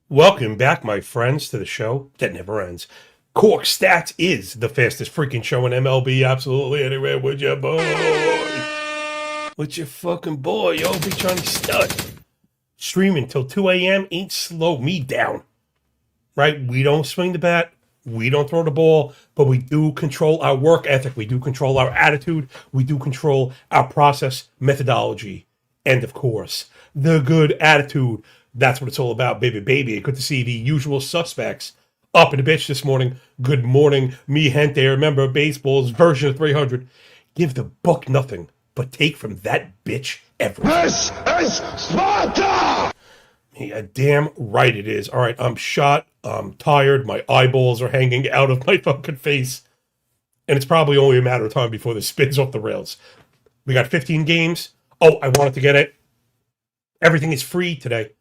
Welcome back, my friends, to the show that never ends. Corked Stats is the fastest freaking show in MLB. Absolutely anywhere with your boy. With your fucking boy, yo, Big Johnny Stud. Streaming till 2 a.m. ain't slow me down. Right? We don't swing the bat. We don't throw the ball, but we do control our work ethic. We do control our attitude. We do control our process, methodology, and of course, the good attitude. That's what it's all about, baby, baby. Good to see the usual suspects up in the bitch this morning. Good morning, me gente. Remember, baseball's version of 300. Give the book nothing, but take from that bitch everything. This is Sparta! Yeah, damn right it is. All right, I'm shot. I'm tired. My eyeballs are hanging out of my fucking face. And it's probably only a matter of time before this spins off the rails. We got 15 games. Oh, I wanted to get it. Everything is free today.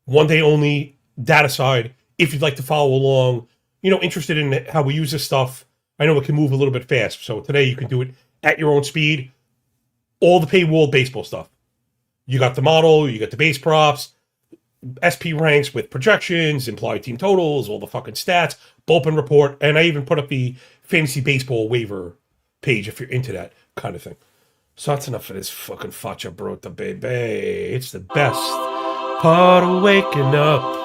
One day only, data side. If you'd like to follow along, interested in how we use this stuff, I know it can move a little bit fast. So today you can do it at your own speed. All the paywall baseball stuff. You got the model, you got the base props, SP ranks with projections, implied team totals, all the fucking stats, bullpen report, and I even put up the fantasy baseball waiver page if you're into that kind of thing. So that's enough of this fucking facha brota, baby. It's the best part of waking up.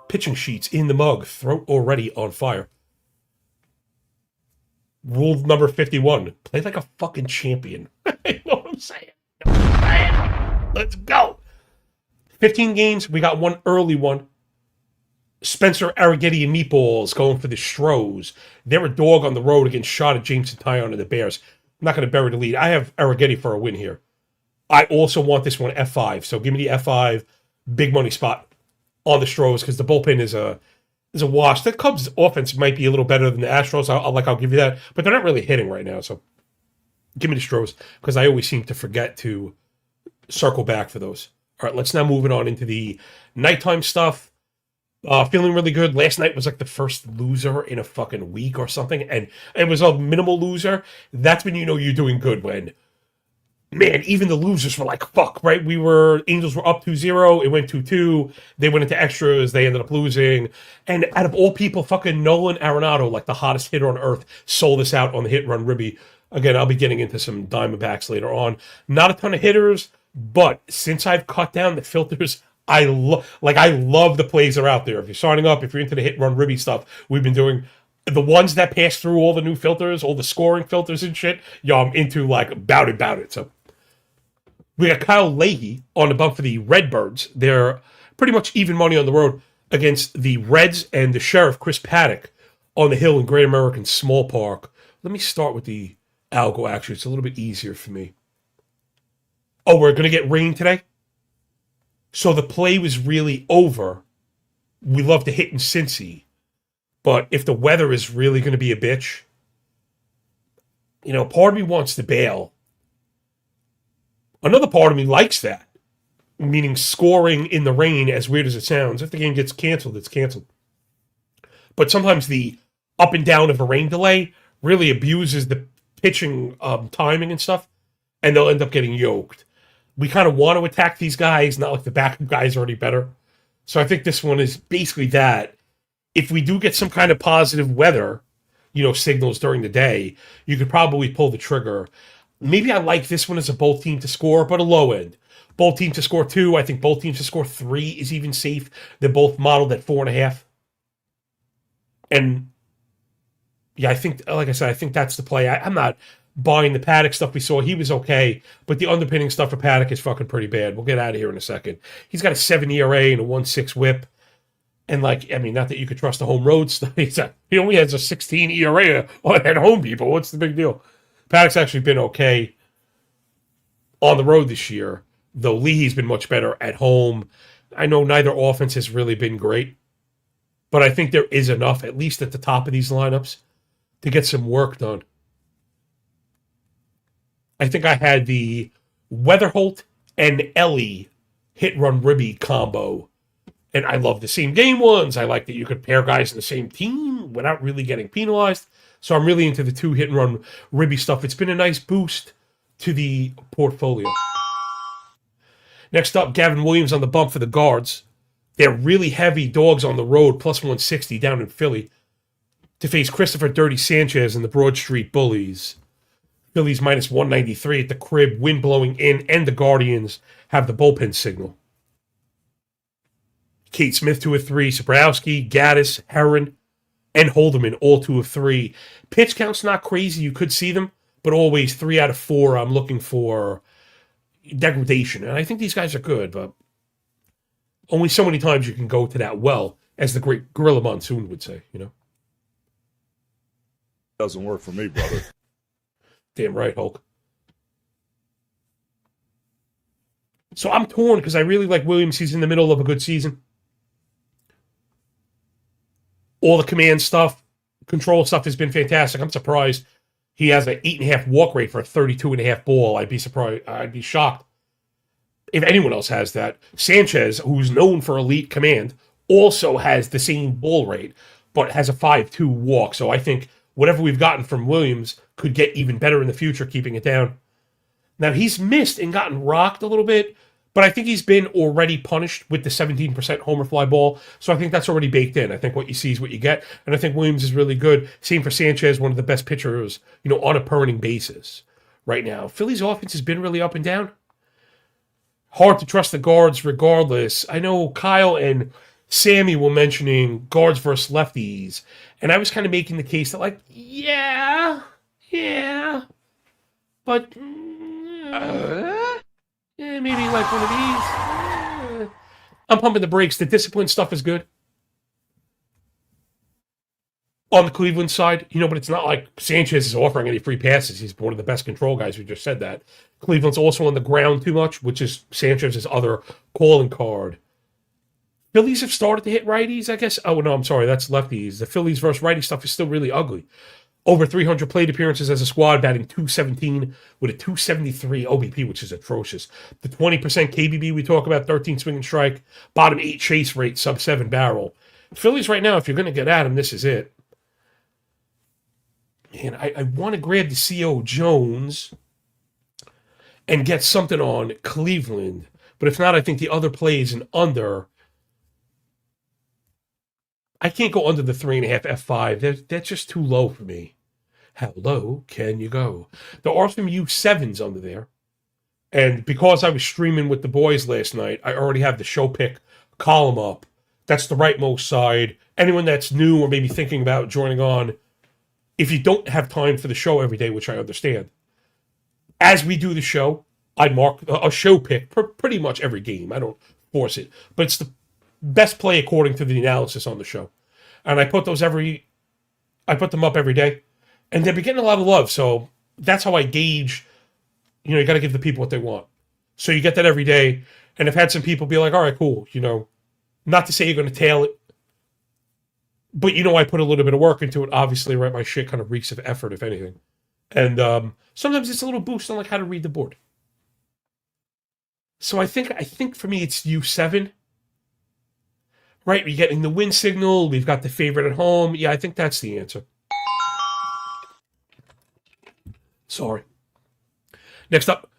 Pitching sheets in the mug, throat already on fire. Rule number 51, play like a fucking champion. You know what I'm saying? Let's go. 15 games, we got one early one. Spencer Arrighetti and Meatballs going for the Stros. They're a dog on the road against shot at Jameson Taillon and the Bears. I'm not going to bury the lead. I have Arrighetti for a win here. I also want this one F5, so give me the F5 big money spot on the Stros because the bullpen is a wash. The Cubs' offense might be a little better than the Astros. I'll give you that, but they're not really hitting right now. So give me the Stros because I always seem to forget to circle back for those. All right, let's now move it on into the nighttime stuff. Feeling really good. Last night was like the first loser in a fucking week or something, and it was a minimal loser. That's when you know you're doing good when, man, even the losers were like, fuck, right? Angels were up 2-0. It went 2-2. They went into extras. They ended up losing. And out of all people, fucking Nolan Arenado, like the hottest hitter on earth, sold us out on the hit run ribby. Again, I'll be getting into some Diamondbacks later on. Not a ton of hitters, but since I've cut down the filters, I love the plays that are out there. If you're signing up, if you're into the hit run ribby stuff, we've been doing the ones that pass through all the new filters, all the scoring filters and shit. Yo, I'm into like about it. So we got Kyle Leahy on the bump for the Redbirds. They're pretty much even money on the road against the Reds and the Sheriff, Chris Paddock, on the hill in Great American Small Park. Let me start with the Algo, actually. It's a little bit easier for me. Oh, we're going to get rain today? So the play was really over. We love to hit in Cincy. But if the weather is really going to be a bitch, part of me wants to bail. Another part of me likes that. Meaning scoring in the rain, as weird as it sounds. If the game gets canceled, it's canceled. But sometimes the up and down of a rain delay really abuses the pitching timing and stuff. And they'll end up getting yoked. We kind of want to attack these guys, not like the backup guys are already better. So I think this one is basically that. If we do get some kind of positive weather, signals during the day, you could probably pull the trigger. Maybe I like this one as a both team to score, but a low end. Both team to score 2. I think both teams to score 3 is even safe. They're both modeled at 4.5. And yeah, I think, like I said, I think that's the play. I'm not buying the Paddock stuff we saw. He was okay, but the underpinning stuff for Paddock is fucking pretty bad. We'll get out of here in a second. He's got a 7 ERA and a 1.6 whip. And not that you could trust the home road stuff. He only has a 16 ERA at home, people. What's the big deal? Paddock's actually been okay on the road this year, though Leahy's been much better at home. I know neither offense has really been great, but I think there is enough, at least at the top of these lineups, to get some work done. I think I had the Weatherholt and Ellie hit-run ribby combo, and I love the same game ones. I like that you could pair guys in the same team without really getting penalized. So I'm really into the 2 hit-and-run ribby stuff. It's been a nice boost to the portfolio. Next up, Gavin Williams on the bump for the Guards. They're really heavy dogs on the road, plus 160 down in Philly, to face Christopher Dirty Sanchez and the Broad Street Bullies. Phillies minus 193 at the crib, wind blowing in, and the Guardians have the bullpen signal. Kate Smith 2 of 3, Sabrowski, Gaddis, Herron, and Holderman all 2 of 3. Pitch count's not crazy. You could see them, but always 3 out of 4. I'm looking for degradation, and I think these guys are good, but only so many times you can go to that well, as the great Gorilla Monsoon would say, you know? Doesn't work for me, brother. Damn right, Hulk. So I'm torn because I really like Williams. He's in the middle of a good season. All the command stuff, control stuff has been fantastic. I'm surprised he has an 8.5 walk rate for a 32.5 ball. I'd be surprised. I'd be shocked if anyone else has that. Sanchez, who's known for elite command, also has the same ball rate, but has a 5.2 walk. So I think whatever we've gotten from Williams could get even better in the future, keeping it down. Now, he's missed and gotten rocked a little bit, but I think he's been already punished with the 17% homer fly ball, so I think that's already baked in. I think what you see is what you get, and I think Williams is really good. Same for Sanchez, one of the best pitchers, on a per inning basis right now. Philly's offense has been really up and down. Hard to trust the guards regardless. I know Kyle and Sammy were mentioning guards versus lefties, and I was kind of making the case that, yeah, but maybe like one of these. I'm pumping the brakes. The discipline stuff is good on the Cleveland side, but it's not like Sanchez is offering any free passes. He's one of the best control guys. We just said that. Cleveland's also on the ground too much, which is Sanchez's other calling card. Phillies have started to hit righties, I guess. Oh, no, I'm sorry. That's lefties. The Phillies versus righty stuff is still really ugly. Over 300 plate appearances as a squad, batting .217 with a .273 OBP, which is atrocious. The 20% KBB we talk about, 13 swing and strike, bottom 8 chase rate, sub 7 barrel. Phillies right now, if you're going to get at them, this is it. And I want to grab the CO Jones and get something on Cleveland. But if not, I think the other plays and under. I can't go under the 3.5 F5. That's just too low for me. How low can you go? There are some U7s under there. And because I was streaming with the boys last night, I already have the show pick column up. That's the rightmost side. Anyone that's new or maybe thinking about joining on, if you don't have time for the show every day, which I understand, as we do the show, I mark a show pick for pretty much every game. I don't force it. But it's the best play according to the analysis on the show. And I put them up every day. And they've been getting a lot of love. So that's how I gauge, you got to give the people what they want. So you get that every day. And I've had some people be like, all right, cool. Not to say you're going to tail it. But I put a little bit of work into it. Obviously, right? My shit kind of reeks of effort, if anything. And sometimes it's a little boost on how to read the board. So I think for me it's U7. Right, we're getting the win signal. We've got the favorite at home. Yeah, I think that's the answer. Sorry. Next up,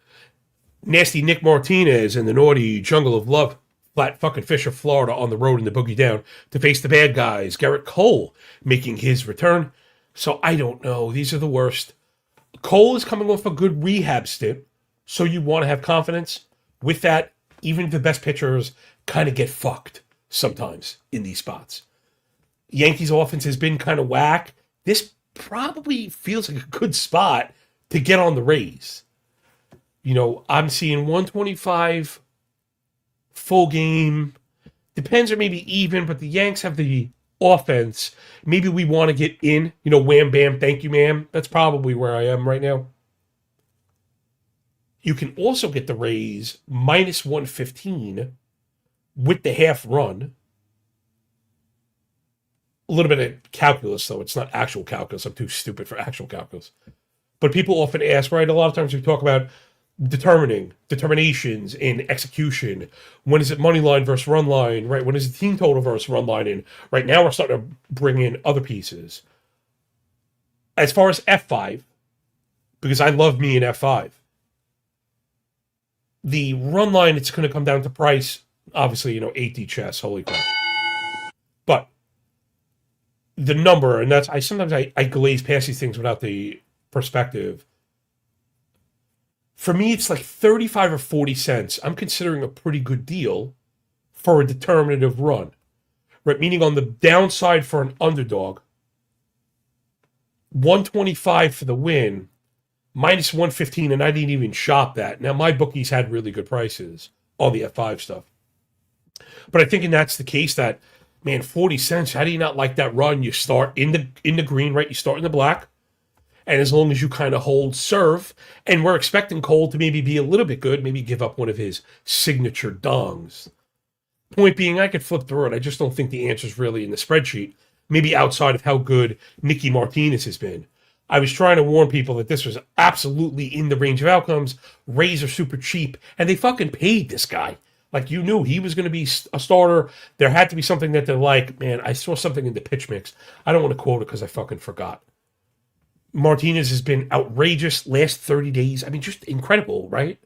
nasty Nick Martinez and the naughty Jungle of Love. Flat fucking Fisher, Florida, on the road in the boogie down to face the bad guys. Garrett Cole making his return. So I don't know. These are the worst. Cole is coming off a good rehab stint, so you want to have confidence. With that, even the best pitchers kind of get fucked sometimes in these spots. Yankees offense has been kind of whack. This probably feels like a good spot to get on the Rays. I'm seeing 125 full game. Depends, or maybe even, but the Yanks have the offense. Maybe we want to get in, wham, bam, thank you, ma'am. That's probably where I am right now. You can also get the Rays minus 115 with the half run. A little bit of calculus, though. It's not actual calculus. I'm too stupid for actual calculus. But people often ask, right? A lot of times we talk about determinations in execution. When is it money line versus run line, right? When is it team total versus run line? And right now we're starting to bring in other pieces. As far as F5, because I love me in F5, the run line, it's going to come down to price. Obviously, 8D chess, holy crap. But the number, and that's, sometimes I glaze past these things without the perspective. For me, it's like 35 or 40 cents. I'm considering a pretty good deal for a determinative run. Right? Meaning on the downside for an underdog, 125 for the win, minus 115, and I didn't even shop that. Now, my bookies had really good prices on the F5 stuff. But I think that's the case that, man, 40 cents, how do you not like that run? You start in the green, right? You start in the black. And as long as you kind of hold serve, and we're expecting Cole to maybe be a little bit good, maybe give up one of his signature dongs. Point being, I could flip through it. I just don't think the answer is really in the spreadsheet. Maybe outside of how good Nicky Martinez has been. I was trying to warn people that this was absolutely in the range of outcomes. Rays are super cheap, and they fucking paid this guy. Like, you knew he was going to be a starter. There had to be something that they're like, man, I saw something in the pitch mix. I don't want to quote it because I fucking forgot. Martinez has been outrageous last 30 days. I mean, just incredible, right?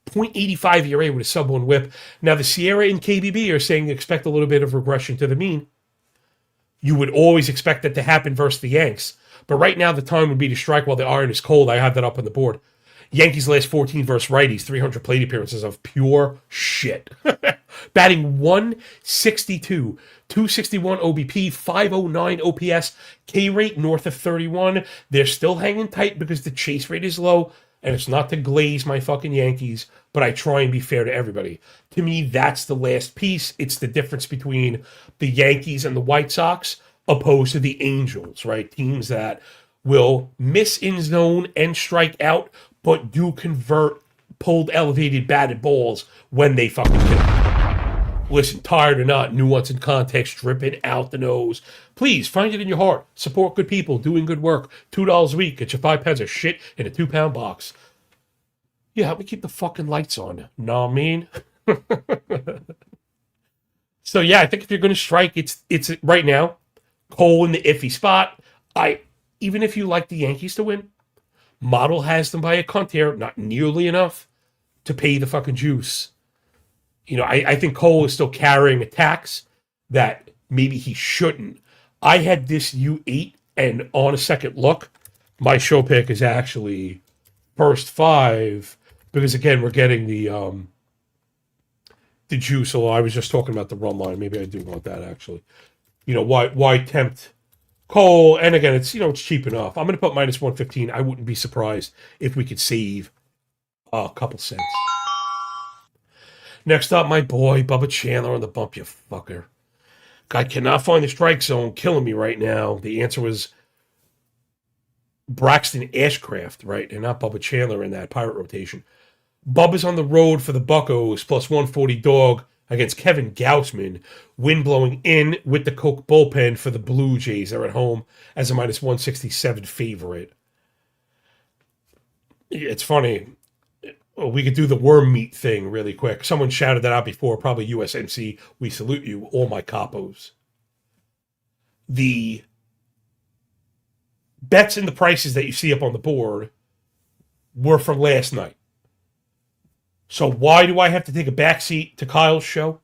0.85 ERA with a sub-1 whip. Now, the Sierra and KBB are saying expect a little bit of regression to the mean. You would always expect that to happen versus the Yanks. But right now, the time would be to strike while the iron is cold. I have that up on the board. Yankees last 14 versus righties, 300 plate appearances of pure shit. Batting 162, 261 OBP, 509 OPS, K rate north of 31. They're still hanging tight because the chase rate is low, and it's not to glaze my fucking Yankees, but I try and be fair to everybody. To me, that's the last piece. It's the difference between the Yankees and the White Sox opposed to the Angels, right? Teams that will miss in zone and strike out, but do convert pulled, elevated, batted balls when they fucking hit. Listen, tired or not, nuance and context dripping out the nose. Please, find it in your heart. Support good people doing good work. $2 a week. Get your 5 pounds of shit in a 2-pound box. Yeah, help me keep the fucking lights on. Know what I mean? So, yeah, I think if you're going to strike, it's right now, Cole in the iffy spot. Even if you like the Yankees to win, Model has them by a cunt here, not nearly enough to pay the fucking juice. I think Cole is still carrying a tax that maybe he shouldn't. I had this U8, and on a second look, my show pick is actually first 5, because again, we're getting the juice. Although I was just talking about the run line. Maybe I do want that actually. Why tempt Cole? And again, it's cheap enough. I'm going to put minus 115. I wouldn't be surprised if we could save a couple cents. Next up, my boy, Bubba Chandler on the bump, you fucker. Guy cannot find the strike zone, killing me right now. The answer was Braxton Ashcraft, right? And not Bubba Chandler in that Pirate rotation. Bubba's on the road for the Buccos, plus 140 dog against Kevin Gaussman. Wind blowing in with the Coke bullpen for the Blue Jays. They're at home as a minus 167 favorite. It's funny. We could do the worm meat thing really quick. Someone shouted that out before, probably USMC. We salute you, all my capos. The bets and the prices that you see up on the board were from last night. So why do I have to take a backseat to Kyle's show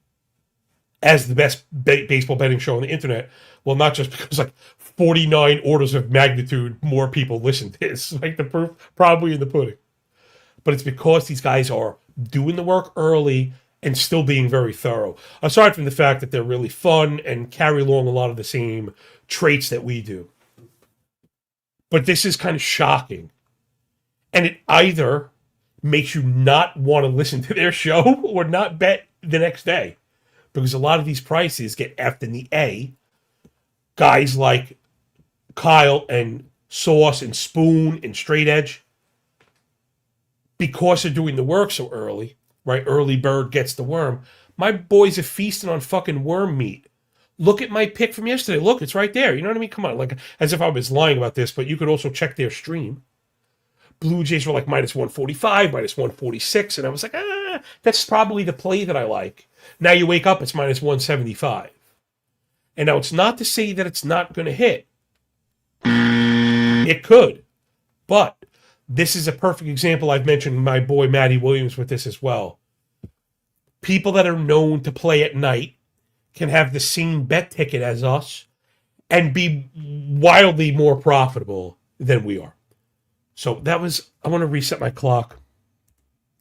as the best baseball betting show on the internet? Well, not just because 49 orders of magnitude more people listen to this. The proof probably in the pudding. But it's because these guys are doing the work early and still being very thorough. Aside from the fact that they're really fun and carry along a lot of the same traits that we do. But this is kind of shocking. And it either makes you not want to listen to their show or not bet the next day. Because a lot of these prices get F'd in the A. Guys like Kyle and Sauce and Spoon and Straight Edge, because they're doing the work so early, right? Early bird gets the worm. My boys are feasting on fucking worm meat. Look at my pick from yesterday. Look, it's right there. You know what I mean? Come on. As if I was lying about this, but you could also check their stream. Blue Jays were minus 145, minus 146. And I was like, that's probably the play that I like. Now you wake up, it's minus 175. And now it's not to say that it's not going to hit. It could. But this is a perfect example. I've mentioned my boy Matty Williams with this as well. people that are known to play at night can have the same bet ticket as us and be wildly more profitable than we are. So that was, I want to reset my clock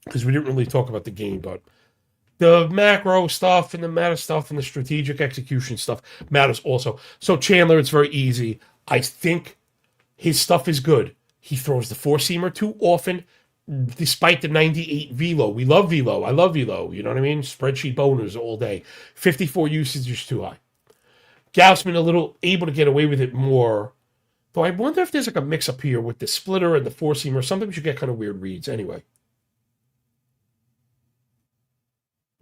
because we didn't really talk about the game, but the macro stuff and the meta stuff and the strategic execution stuff matters also. So Chandler, it's very easy. I think his stuff is good. He throws the four-seamer too often, despite the 98 velo. We love velo. I love velo. You know what I mean? Spreadsheet boners all day. 54 usage is too high. Gaussman a little able to get away with it more. Though I wonder if there's like a mix-up here with the splitter and the four-seamer. Sometimes you get kind of weird reads. Anyway.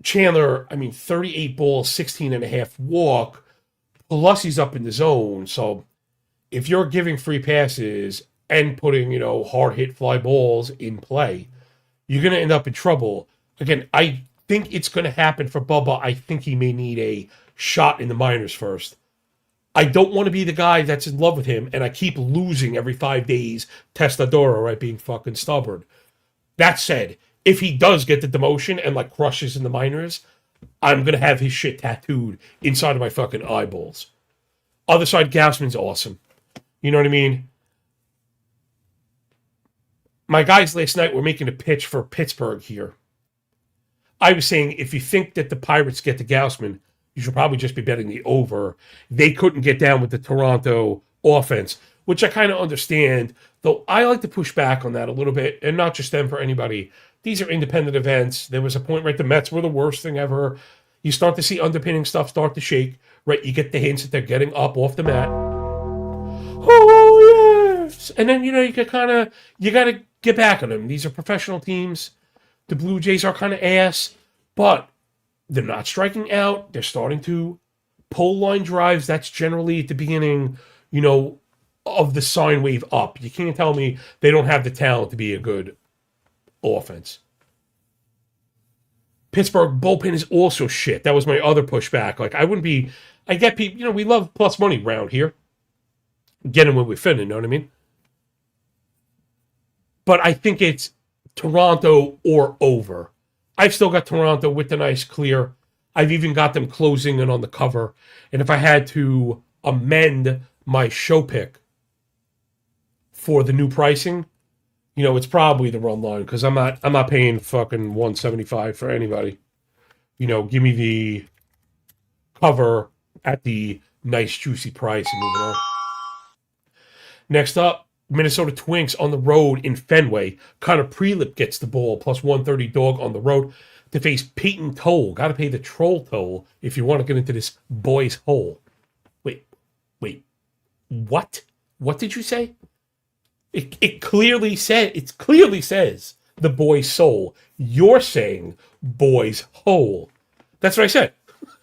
Chandler, 38 balls, 16 and a half walk, plus he's up in the zone. So if you're giving free passes and putting, hard hit fly balls in play, you're going to end up in trouble. Again, I think it's going to happen for Bubba. I think he may need a shot in the minors first. I don't want to be the guy that's in love with him and I keep losing every 5 days, Testadora, right, being fucking stubborn. That said, if he does get the demotion and like crushes in the minors, I'm going to have his shit tattooed inside of my fucking eyeballs. Other side, Gaussman's awesome. You know what I mean? My guys last night were making a pitch for Pittsburgh here. I was saying, if you think that the Pirates get to Gaussman, you should probably just be betting the over. They couldn't get down with the Toronto offense, which I kind of understand, though I like to push back on that a little bit, and not just them, for anybody. These are independent events. There was a point, right, the Mets were the worst thing ever. You start to see underpinning stuff start to shake, right? You get the hints that they're getting up off the mat. Oh, yes! And then, you got to get back on them. These are professional teams. The Blue Jays are kind of ass, but they're not striking out. They're starting to pull line drives. That's generally at the beginning, of the sine wave up. You can't tell me they don't have the talent to be a good offense. Pittsburgh bullpen is also shit. That was my other pushback. Like, I get people, we love plus money around here. Get them when we fit, you know what I mean? But I think it's Toronto or over. I've still got Toronto with the nice clear. I've even got them closing in on the cover. And if I had to amend my show pick for the new pricing, it's probably the run line, because I'm not paying fucking $175 for anybody. Give me the cover at the nice juicy price and moving on. Next up, Minnesota Twinks on the road in Fenway. Connor Prelip gets the ball, plus 130 dog on the road to face Peyton Toll. Got to pay the troll toll if you want to get into this boy's hole. Wait. What? What did you say? It clearly says the boy's soul. You're saying boy's hole. That's what I said.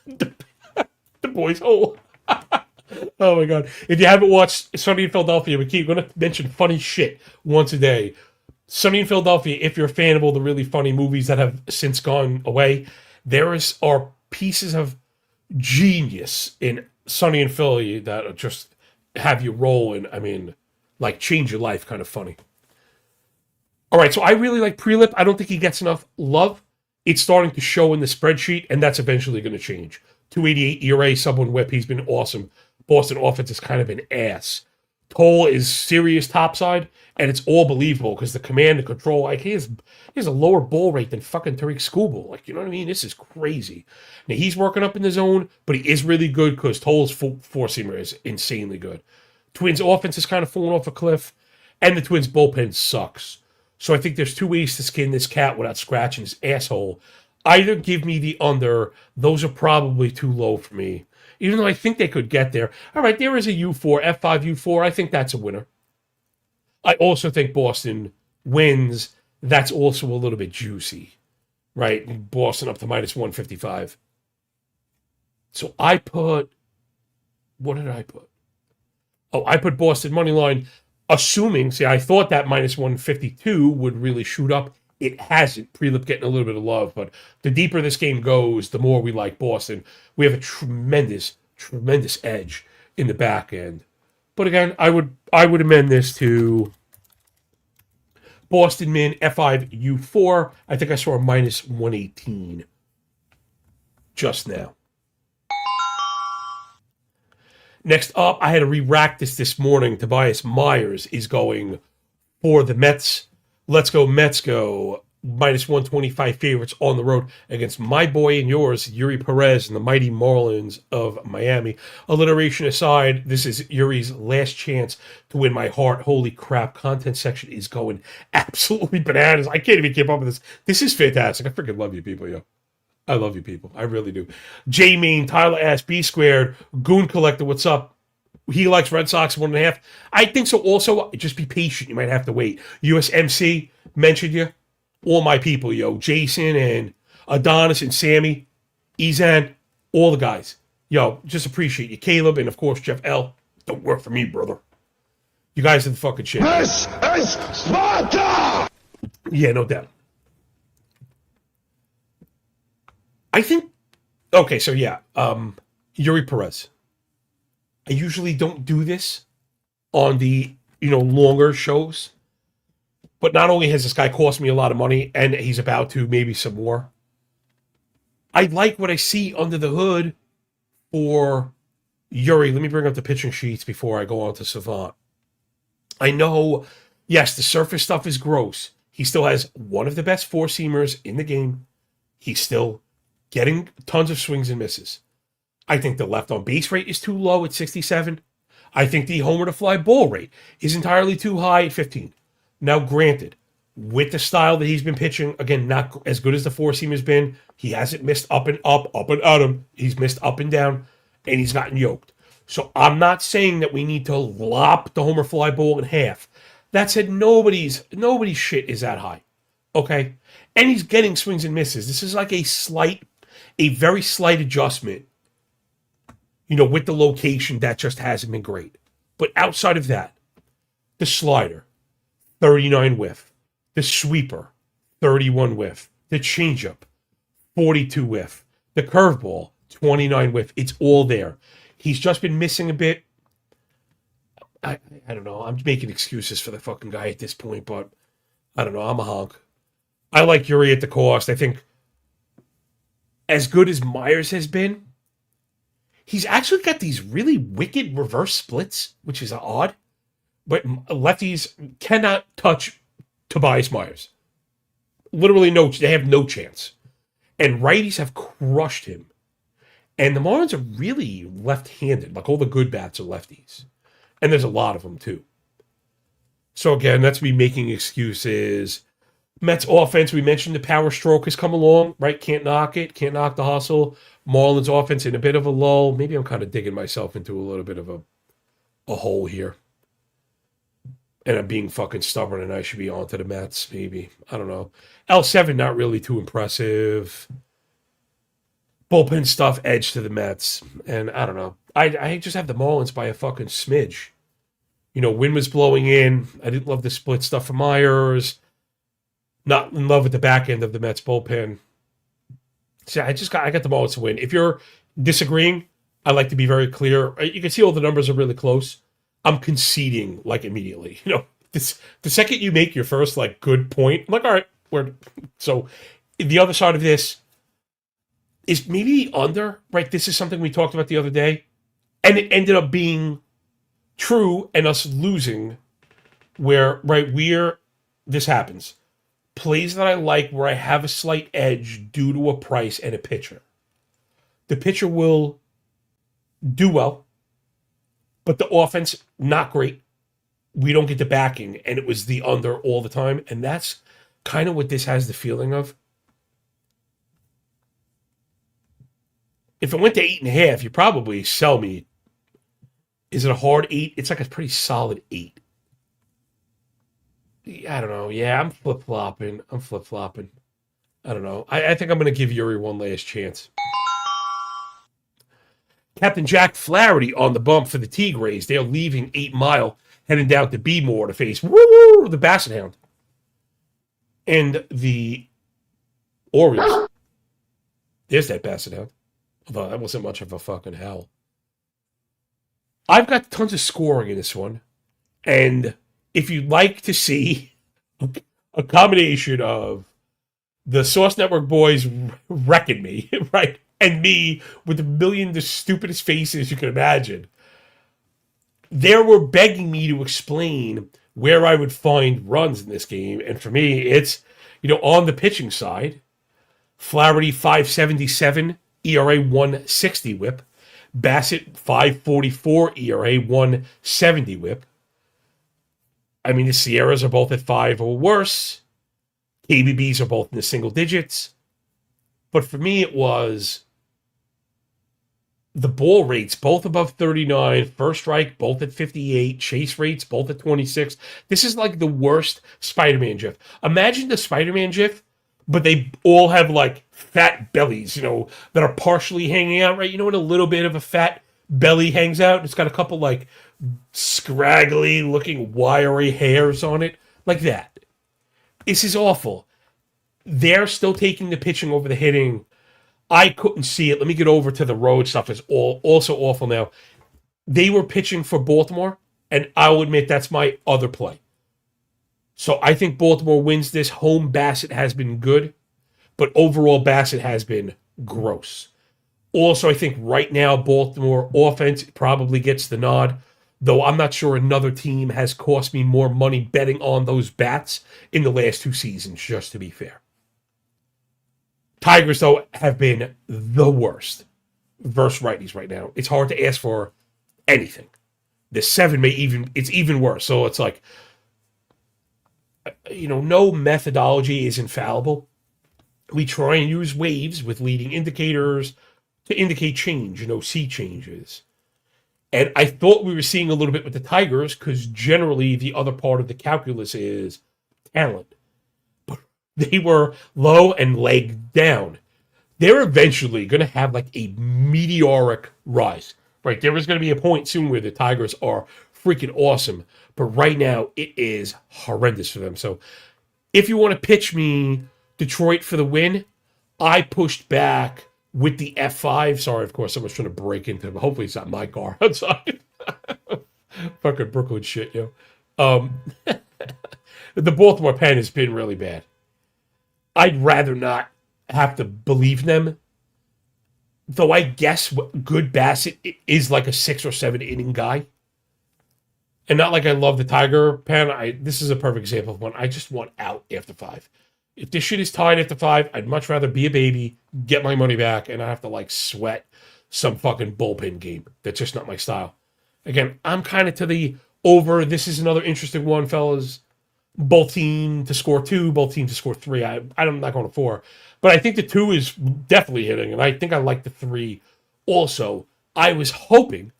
The boy's hole. Oh my God. If you haven't watched Sunny in Philadelphia, we keep going to mention funny shit once a day. Sunny in Philadelphia, if you're a fan of all the really funny movies that have since gone away, are pieces of genius in Sunny in Philly that just have you rolling. Like change your life kind of funny. All right, so I really like Prelip. I don't think he gets enough love. It's starting to show in the spreadsheet, and that's eventually going to change. 288 ERA, sub-1 whip. He's been awesome. Boston offense is kind of an ass. Toll is serious topside, and it's all believable because the command and control, like he has a lower ball rate than fucking Tariq Skubal. Like, you know what I mean? This is crazy. Now, he's working up in the zone, but he is really good because Toll's four-seamer is insanely good. Twins offense is kind of falling off a cliff, and the Twins bullpen sucks. So I think there's two ways to skin this cat without scratching his asshole. Either give me the under. Those are probably too low for me, even though I think they could get there. All right, there is a U4, F5 U4. I think that's a winner. I also think Boston wins. That's also a little bit juicy, right? Boston up to minus 155. So I put, what did I put? Oh, I put Boston money line, assuming, I thought that minus 152 would really shoot up. It hasn't. Prelip getting a little bit of love, but the deeper this game goes, the more we like Boston. We have a tremendous edge in the back end. But again, I would amend this to Boston min F5 U4. I think I saw a minus 118. just now. Next up, I had to re-rack this morning. Tobias Myers is going for the Mets. Let's go, Mets go. -125 favorites on the road against my boy and yours, Yuri Perez and the mighty Marlins of Miami. Alliteration aside, this is Yuri's last chance to win my heart. Holy crap, content section is going absolutely bananas. I can't even keep up with this. This is fantastic. I freaking love you people, yo. I love you people. I really do. J Main, Tyler S, B Squared, Goon Collector, what's up? He likes Red Sox 1.5. I think so also. Just be patient. You might have to wait. USMC, mentioned you. All my people, yo. Jason and Adonis and Sammy, Ezan, all the guys. Yo, just appreciate you. Caleb and, of course, Jeff L. Don't work for me, brother. You guys are the fucking shit. This is Sparta! Yeah, no doubt. I think, okay, so yeah, Yuri Perez. I usually don't do this on the, longer shows. But not only has this guy cost me a lot of money, and he's about to maybe some more, I like what I see under the hood for Yuri. Let me bring up the pitching sheets before I go on to Savant. I know, yes, the surface stuff is gross. He still has one of the best four-seamers in the game. He's still getting tons of swings and misses. I think the left on base rate is too low at 67. I think the homer to fly ball rate is entirely too high at 15. Now, granted, with the style that he's been pitching, again, not as good as the four-seam has been, he hasn't missed up and at him. He's missed up and down, and he's gotten yoked. So I'm not saying that we need to lop the homer fly ball in half. That said, nobody's shit is that high, okay? And he's getting swings and misses. This is like a very slight adjustment, with the location that just hasn't been great. But outside of that, the slider, 39 whiff. The sweeper, 31 whiff. The changeup, 42 whiff. The curveball, 29 whiff. It's all there. He's just been missing a bit. I don't know. I'm making excuses for the fucking guy at this point, but I don't know. I'm a honk. I like Yuri at the cost. I think as good as Myers has been, he's actually got these really wicked reverse splits, which is odd. But lefties cannot touch Tobias Myers. Literally they have no chance. And righties have crushed him. And the Marlins are really left-handed. Like all the good bats are lefties. And there's a lot of them too. So again, that's me making excuses. Mets offense, we mentioned the power stroke has come along, right? Can't knock it. Can't knock the hustle. Marlins offense in a bit of a lull. Maybe I'm kind of digging myself into a little bit of a hole here. And I'm being fucking stubborn and I should be on to the Mets, maybe. I don't know. L7, not really too impressive. Bullpen stuff, edge to the Mets. And I don't know. I just have the Marlins by a fucking smidge. Wind was blowing in. I didn't love the split stuff for Myers. Not in love with the back end of the Mets bullpen. So I got the Marlins to win. If you're disagreeing, I like to be very clear. You can see all the numbers are really close. I'm conceding immediately. The second you make your first good point, I'm like, all right, so the other side of this is maybe under, right? This is something we talked about the other day, and it ended up being true and us losing where, right, this happens. Plays that I like where I have a slight edge due to a price and a pitcher. The pitcher will do well, but the offense, not great. We don't get the backing, and it was the under all the time, and that's kind of what this has the feeling of. If it went to 8.5, you probably sell me. Is it a hard 8? It's like a pretty solid 8. I don't know. Yeah, I'm flip-flopping. I don't know. I think I'm going to give Yuri one last chance. Captain Jack Flaherty on the bump for the Tigres. They're leaving 8 Mile, heading down to B-More to face the Basset Hound. And the Orioles. There's that Basset Hound. Although that wasn't much of a fucking howl. I've got tons of scoring in this one. And if you'd like to see a combination of the Source Network boys wrecking me, right? and me with a million the stupidest faces you can imagine. They were begging me to explain where I would find runs in this game. And for me, it's, on the pitching side, Flaherty 577, ERA 160 whip. Bassett 544, ERA 170 whip. I mean, the Sierras are both at 5 or worse. KBBs are both in the single digits. But for me, it was the ball rates, both above 39, first strike, both at 58, chase rates, both at 26. This is like the worst Spider-Man GIF. Imagine the Spider-Man GIF, but they all have like fat bellies, that are partially hanging out, right? When a little bit of a fat belly hangs out, it's got a couple like scraggly looking wiry hairs on it, like that. This is awful. They're still taking the pitching over the hitting. I couldn't see it. Let me get over to the road stuff. Is also awful now. They were pitching for Baltimore, and I'll admit that's my other play. So I think Baltimore wins this. Home Bassett has been good, but overall Bassett has been gross. Also, I think right now Baltimore offense probably gets the nod, though I'm not sure another team has cost me more money betting on those bats in the last 2 seasons, just to be fair. Tigers, though, have been the worst versus righties right now. It's hard to ask for anything. The 7 it's even worse. So it's like, no methodology is infallible. We try and use waves with leading indicators to indicate change, see changes. And I thought we were seeing a little bit with the Tigers because generally the other part of the calculus is talent. They were low and legged down. They're eventually going to have like a meteoric rise, right? There is going to be a point soon where the Tigers are freaking awesome. But right now, it is horrendous for them. So if you want to pitch me Detroit for the win, I pushed back with the F5. Sorry, of course, someone's trying to break into them. Hopefully it's not my car outside. Fucking Brooklyn shit, yo. The Baltimore pen has been really bad. I'd rather not have to believe them. Though I guess good Bassett is like a 6 or 7 inning guy. And not like I love the Tiger pen. This is a perfect example of one. I just want out after 5. If this shit is tied after 5, I'd much rather be a baby, get my money back, and not have to like sweat some fucking bullpen game. That's just not my style. Again, I'm kind of to the over. This is another interesting one, fellas. Both team to score 2, both team to score 3. I'm not going to 4. But I think the 2 is definitely hitting, and I think I like the 3 also. I was hoping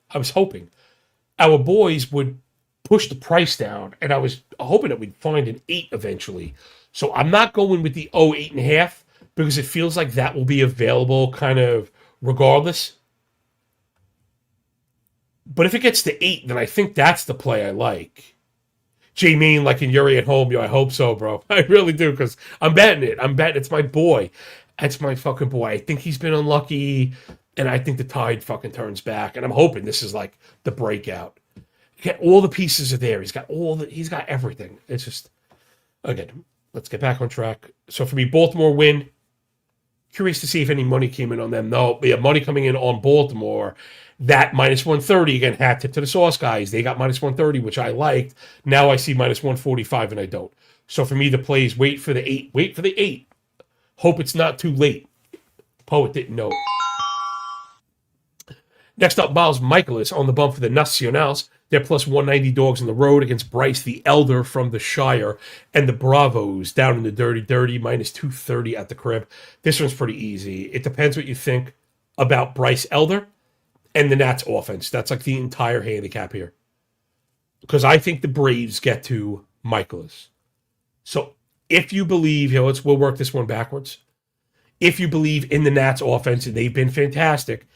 our boys would push the price down, and I was hoping that we'd find an 8 eventually. So I'm not going with the 8.5 because it feels like that will be available kind of regardless. But if it gets to 8, then I think that's the play I like. J-Main, like in Yuri at home, I hope so, bro. I really do, because I'm betting it. It's my boy. It's my fucking boy. I think he's been unlucky, and I think the tide fucking turns back, and I'm hoping this is like the breakout. All the pieces are there. He's got everything. It's just, again, let's get back on track. So for me, Baltimore win. Curious to see if any money came in on them. No, we have money coming in on Baltimore. That minus 130, again, hat tip to the Sauce guys. They got minus 130, which I liked. Now I see minus 145, and I don't. So for me, the play is wait for the 8. Wait for the 8. Hope it's not too late. Poet didn't know. Next up, Miles Michaelis on the bump for the Nacionals. They're plus 190 dogs on the road against Bryce the Elder from the Shire and the Bravos down in the dirty, minus 230 at the crib. This one's pretty easy. It depends what you think about Bryce Elder and the Nats offense. That's like the entire handicap here. Because I think the Braves get to Michaelis. So if you believe, we'll work this one backwards. If you believe in the Nats offense, and they've been fantastic,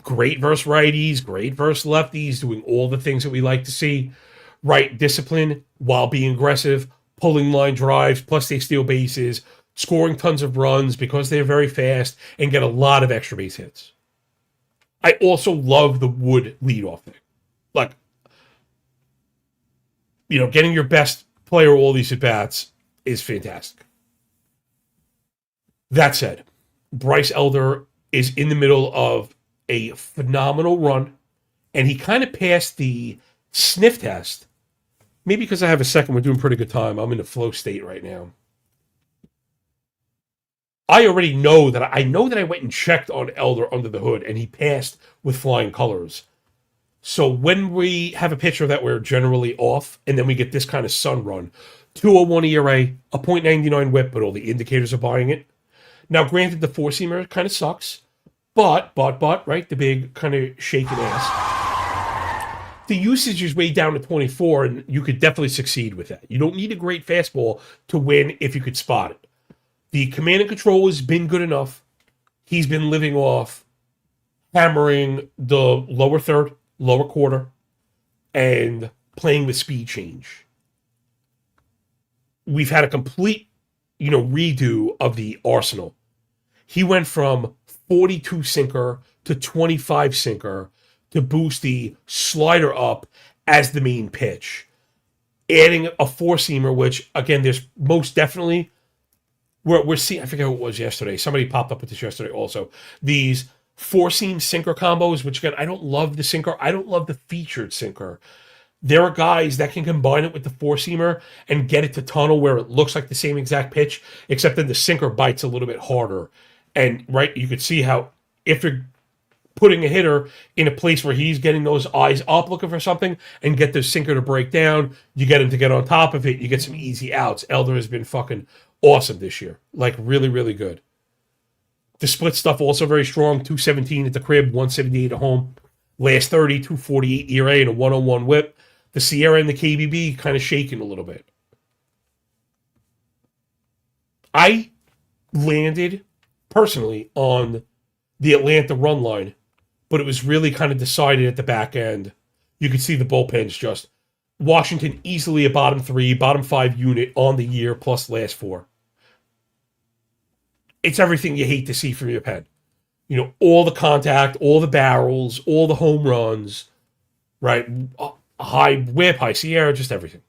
great versus righties, great versus lefties, doing all the things that we like to see, right discipline while being aggressive, pulling line drives, plus they steal bases, scoring tons of runs because they're very fast and get a lot of extra base hits. I also love the Wood leadoff thing. Like, getting your best player all these at-bats is fantastic. That said, Bryce Elder is in the middle of a phenomenal run, and he kind of passed the sniff test. Maybe because I have a second, we're doing pretty good time. I'm in a flow state right now. I already know that I went and checked on Elder under the hood, and he passed with flying colors. So when we have a pitcher that we're generally off, and then we get this kind of sun run, 201 ERA, a .99 whip, but all the indicators are buying it. Now, granted, the four-seamer kind of sucks, but, right, the big kind of shaking ass. The usage is way down to 24, and you could definitely succeed with that. You don't need a great fastball to win if you could spot it. The command and control has been good enough. He's been living off hammering the lower third, lower quarter, and playing with speed change. We've had a complete, redo of the arsenal. He went from 42 sinker to 25 sinker to boost the slider up as the main pitch. Adding a four-seamer, which, again, there's most definitely... We're seeing, I forget who it was yesterday. Somebody popped up with this yesterday also. These four-seam sinker combos, which again, I don't love the sinker. I don't love the featured sinker. There are guys that can combine it with the four-seamer and get it to tunnel where it looks like the same exact pitch, except then the sinker bites a little bit harder. And, right, you could see how if you're putting a hitter in a place where he's getting those eyes up looking for something and get the sinker to break down, you get him to get on top of it, you get some easy outs. Elder has been fucking awesome this year. Like, really, really good. The split stuff also very strong. 217 at the crib, 178 at home. Last 30, 248 ERA and a 101 whip. The Sierra and the KBB kind of shaking a little bit. I landed, personally, on the Atlanta run line, but it was really kind of decided at the back end. You could see the bullpens just... Washington easily a bottom 3, bottom 5 unit on the year, plus last 4. It's everything you hate to see from your pen. All the contact, all the barrels, all the home runs, right? High whip, high Sierra, just everything.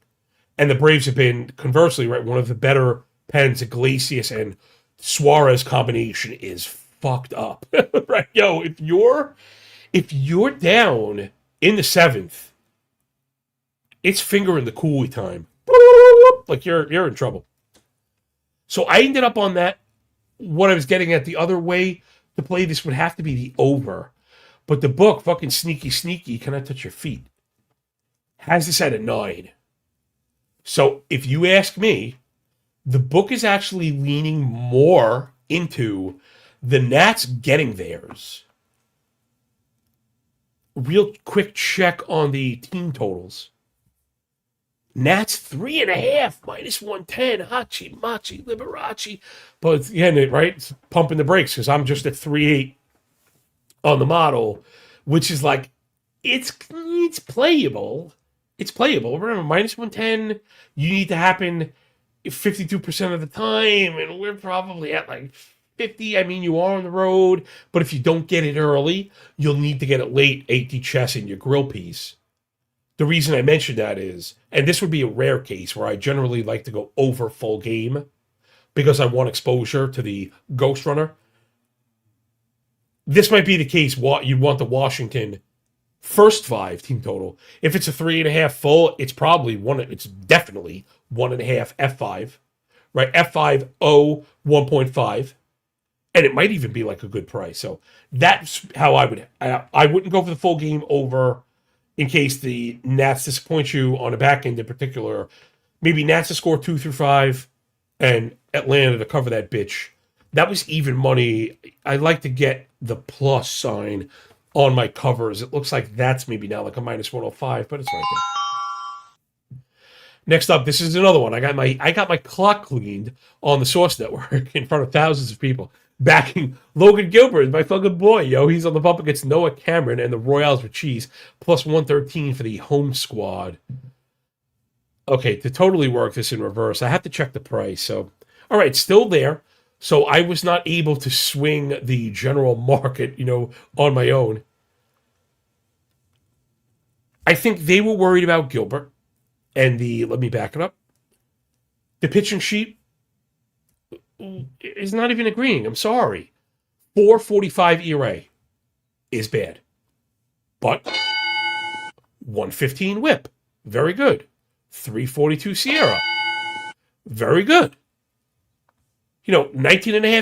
And the Braves have been, conversely, right, one of the better pens. Iglesias and Suarez combination is fucked up. Right? Yo, if you're down in the 7th, it's finger in the coolie time. Like you're in trouble. So I ended up on that. What I was getting at, the other way to play this would have to be the over. But the book, fucking sneaky, can I touch your feet? Has this at a 9. So if you ask me, the book is actually leaning more into the Nats getting theirs. Real quick check on the team totals. Nats 3.5, -110. Hachi, Machi, Liberace. But again, right, it's pumping the brakes because I'm just at 3.8 on the model, which is like, it's playable. It's playable. Remember, -110, you need to happen 52% of the time, and we're probably at like 50. I mean, you are on the road, but if you don't get it early, you'll need to get it late, 80 chess in your grill piece. The reason I mentioned that is, and this would be a rare case where I generally like to go over full game because I want exposure to the Ghost Runner. This might be the case. You want the Washington first 5 team total. If it's a 3.5 full, it's definitely 1.5 F5, right? F5 O 1.5, and it might even be like a good price. So that's how I wouldn't go for the full game over. In case the Nats disappoint you on the back end in particular, maybe Nats to score 2 through 5 and Atlanta to cover that bitch. That was even money. I like to get the plus sign on my covers. It looks like that's maybe now like a -105, but it's right there. Next up, this is another one. I got my clock cleaned on the Source Network in front of thousands of people. Backing Logan Gilbert, my fucking boy, yo. He's on the bump against Noah Cameron and the Royals with Cheese, plus 113 for the home squad. Okay, to totally work this in reverse, I have to check the price. So, all right, still there. So I was not able to swing the general market, on my own. I think they were worried about Gilbert and let me back it up. The pitching sheet is not even agreeing. I'm sorry. 4.45 ERA is bad. But 115 whip, very good. 342 Sierra, very good. 19.5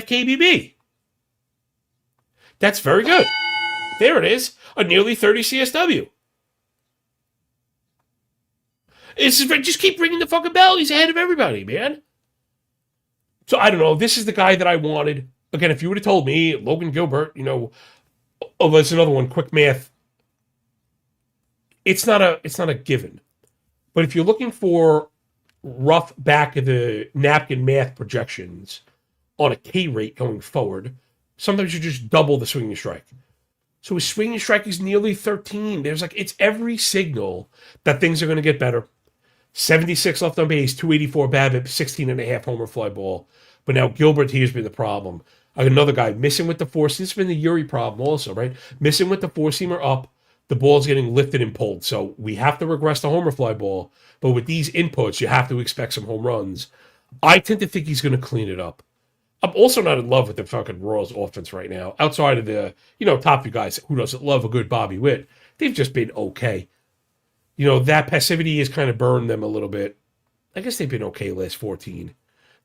KBB. That's very good. There it is. A nearly 30 CSW. Just keep ringing the fucking bell. He's ahead of everybody, man. So I don't know. This is the guy that I wanted. Again, if you would have told me, Logan Gilbert, there's another one, quick math. It's not a given. But if you're looking for rough back of the napkin math projections on a K rate going forward, sometimes you just double the swinging strike. So his swinging strike is nearly 13. It's every signal that things are going to get better. 76 left on base, 284 BABIP, 16.5 homer fly ball. But now Gilbert, here's been the problem. Another guy missing with the force. This has been the Yuri problem also, right? Missing with the four-seamer up. The ball's getting lifted and pulled. So we have to regress the homer fly ball. But with these inputs, you have to expect some home runs. I tend to think he's going to clean it up. I'm also not in love with the fucking Royals offense right now. Outside of the, top few guys who doesn't love a good Bobby Witt. They've just been okay. That passivity has kind of burned them a little bit. I guess they've been okay last 14.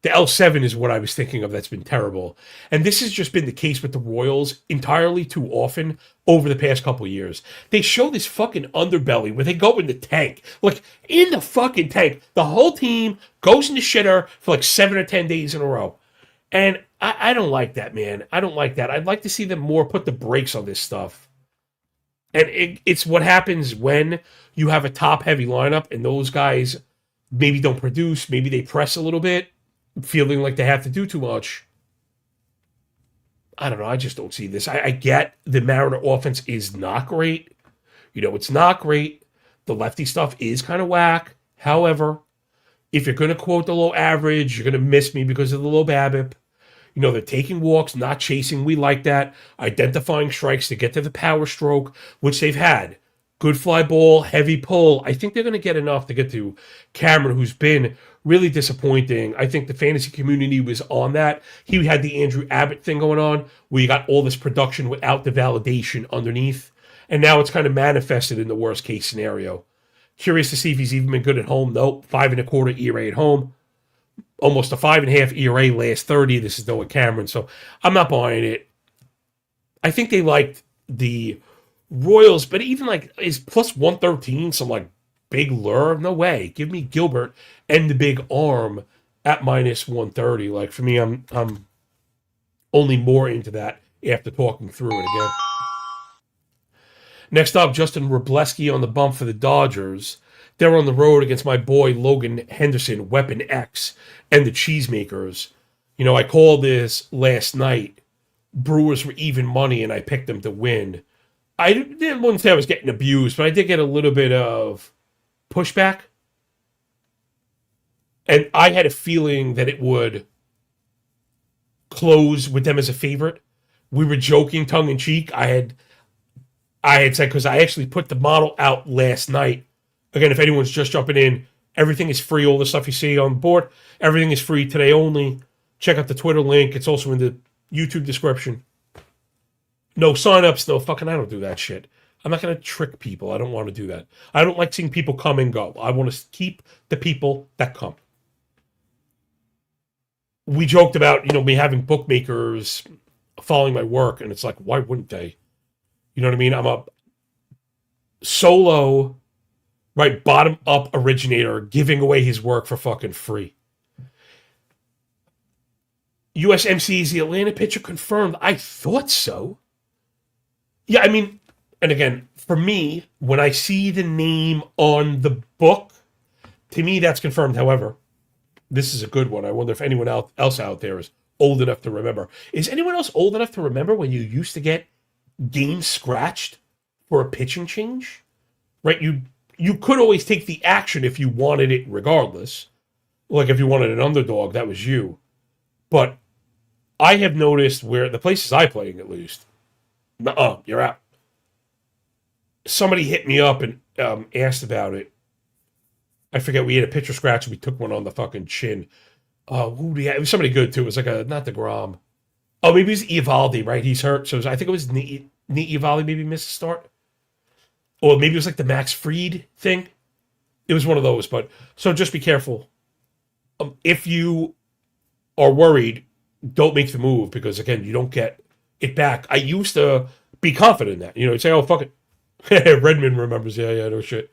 The L7 is what I was thinking of that's been terrible. And this has just been the case with the Royals entirely too often over the past couple of years. They show this fucking underbelly where they go in the tank. In the fucking tank. The whole team goes in the shitter for 7 or 10 days in a row. And I don't like that, man. I don't like that. I'd like to see them more put the brakes on this stuff. And it's what happens when you have a top-heavy lineup and those guys maybe don't produce, maybe they press a little bit, feeling like they have to do too much. I don't know. I just don't see this. I get the Mariner offense is not great. It's not great. The lefty stuff is kind of whack. However, if you're going to quote the low average, you're going to miss me because of the low BABIP. They're taking walks, not chasing. We like that. Identifying strikes to get to the power stroke, which they've had. Good fly ball, heavy pull. I think they're going to get enough to get to Cameron, who's been really disappointing. I think the fantasy community was on that. He had the Andrew Abbott thing going on, where you got all this production without the validation underneath. And now it's kind of manifested in the worst case scenario. Curious to see if he's even been good at home. Nope, 5.25 ERA at home. Almost a 5.5 ERA last 30. This is Noah Cameron, so I'm not buying it. I think they liked the Royals, but even is plus 113 some big lure? No way. Give me Gilbert and the big arm at minus 130. For me, I'm only more into that after talking through it again. Next up, Justin Wrobleski on the bump for the Dodgers. They're on the road against my boy Logan Henderson, Weapon X, and the Cheesemakers. I called this last night. Brewers were even money, and I picked them to win. I wouldn't say I was getting abused, but I did get a little bit of pushback. And I had a feeling that it would close with them as a favorite. We were joking tongue-in-cheek. I had said, because I actually put the model out last night. Again, if anyone's just jumping in, everything is free. All the stuff you see on the board, everything is free today only. Check out the Twitter link. It's also in the YouTube description. No signups, no fucking, I don't do that shit. I'm not going to trick people. I don't want to do that. I don't like seeing people come and go. I want to keep the people that come. We joked about, me having bookmakers following my work, and it's why wouldn't they? You know what I mean? I'm a solo, bottom-up originator giving away his work for fucking free. USMC is the Atlanta pitcher confirmed. I thought so. Yeah, and again, for me, when I see the name on the book, to me, that's confirmed. However, this is a good one. I wonder if anyone else out there is old enough to remember. Is anyone else old enough to remember when you used to get games scratched for a pitching change? Right? You could always take the action if you wanted it regardless. If you wanted an underdog, that was you. But I have noticed where the places I playing, at least, you're out. Somebody hit me up and asked about it. I forget, we had a pitcher scratch and we took one on the fucking chin. Who do you have? It was somebody good too. It was not DeGrom. Oh, maybe it was Evaldi, right? He's hurt. So I think it was Neat Evaldi maybe missed the start. Or maybe it was like the Max Fried thing. It was one of those. But so just be careful. If you are worried, don't make the move because, again, you don't get it back. I used to be confident in that. You'd say, oh, fuck it. Redmond remembers. Yeah, no shit.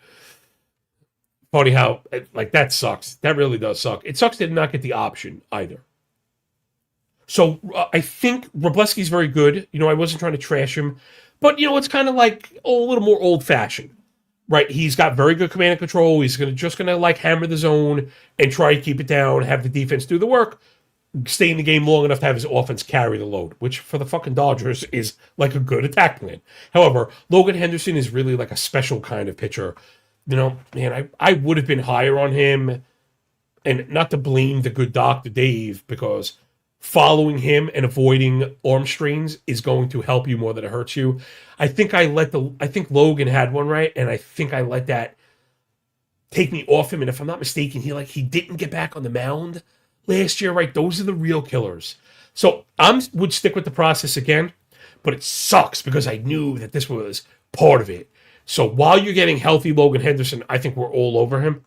Funny how, like, that sucks. That really does suck. It sucks to not get the option either. So I think Robleski's very good. I wasn't trying to trash him. But, it's kind of like a little more old-fashioned, right? He's got very good command and control. He's just going to, like, hammer the zone and try to keep it down, have the defense do the work, stay in the game long enough to have his offense carry the load, which for the fucking Dodgers is like a good attack plan. However, Logan Henderson is really like a special kind of pitcher. Man, I would have been higher on him, and not to blame the good Dr. Dave, because following him and avoiding arm strains is going to help you more than it hurts you. I think Logan had one right, and I think I let that take me off him. And if I'm not mistaken, he didn't get back on the mound last year, right? Those are the real killers. So I would stick with the process again, but it sucks because I knew that this was part of it. So while you're getting healthy Logan Henderson, I think we're all over him.